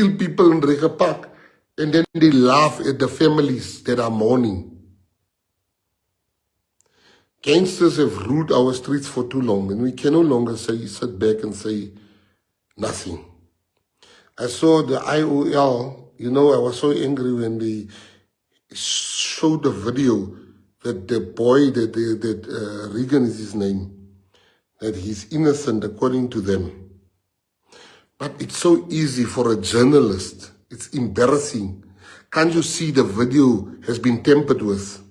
kill people in Rega Park, and then they laugh at the families that are mourning. Gangsters have ruled our streets for too long, and we can no longer sit back and say nothing. I saw the IOL, I was so angry when they showed the video that the boy, that Regan is his name, that he's innocent according to them. But it's so easy for a journalist. It's embarrassing. Can't you see the video has been tampered with?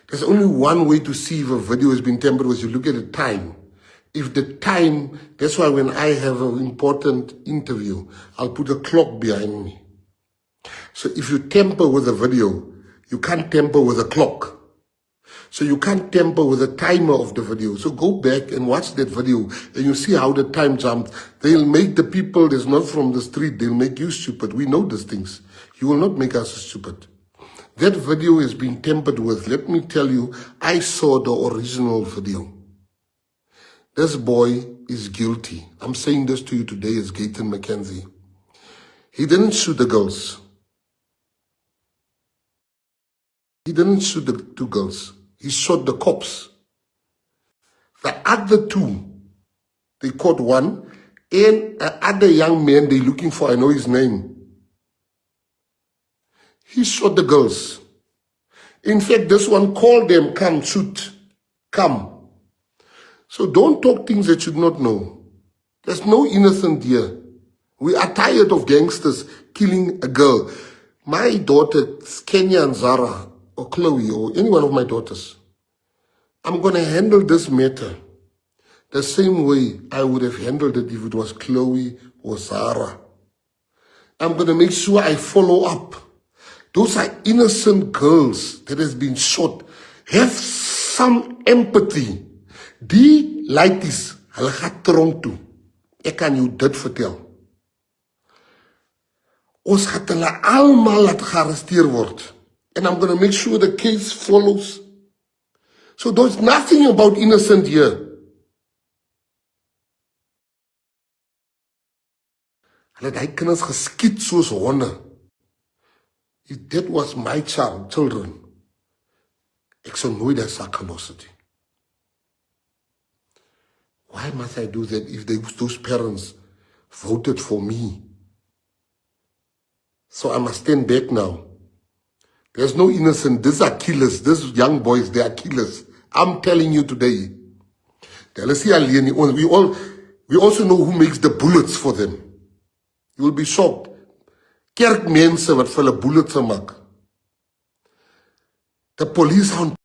There's only one way to see if a video has been tampered with. You look at the time. If the time, that's why when I have an important interview, I'll put a clock behind me. So if you tamper with a video, you can't tamper with a clock. So you can't tamper with the timer of the video. So go back and watch that video and you see how the time jumped. They'll make the people that's not from the street, they'll make you stupid. We know these things. You will not make us stupid. That video has been tampered with. Let me tell you, I saw the original video. This boy is guilty. I'm saying this to you today as Gayton McKenzie. He didn't shoot the girls. He didn't shoot the two girls. He shot the cops. The other two, they caught one, and other young man they're looking for, I know his name. He shot the girls. In fact, this one called them, come, shoot, come. So don't talk things that you should not know. There's no innocent here. We are tired of gangsters killing a girl. My daughter, Kenya and Zara, or Chloe, or any one of my daughters, I'm going to handle this matter the same way I would have handled it if it was Chloe or Zara. I'm going to make sure I follow up. Those are innocent girls that has been shot. Have some empathy. Die laities, hulle gaat tronk toe. Ek kan jou dit vertel. Ons gaat hulle almal laat gearresteer word. And I'm going to make sure the case follows. So there's nothing about innocent here. Hulle het hy kinders geskiet soos honde. If that was my children, ek sou nooit daai sak gelos het. Why must I do that if those parents voted for me? So I must stand back now. There's no innocent. These are killers. These young boys, they are killers. I'm telling you today. We also know who makes the bullets for them. You will be shocked. Kerkmense wat vir hulle bullets maak. The police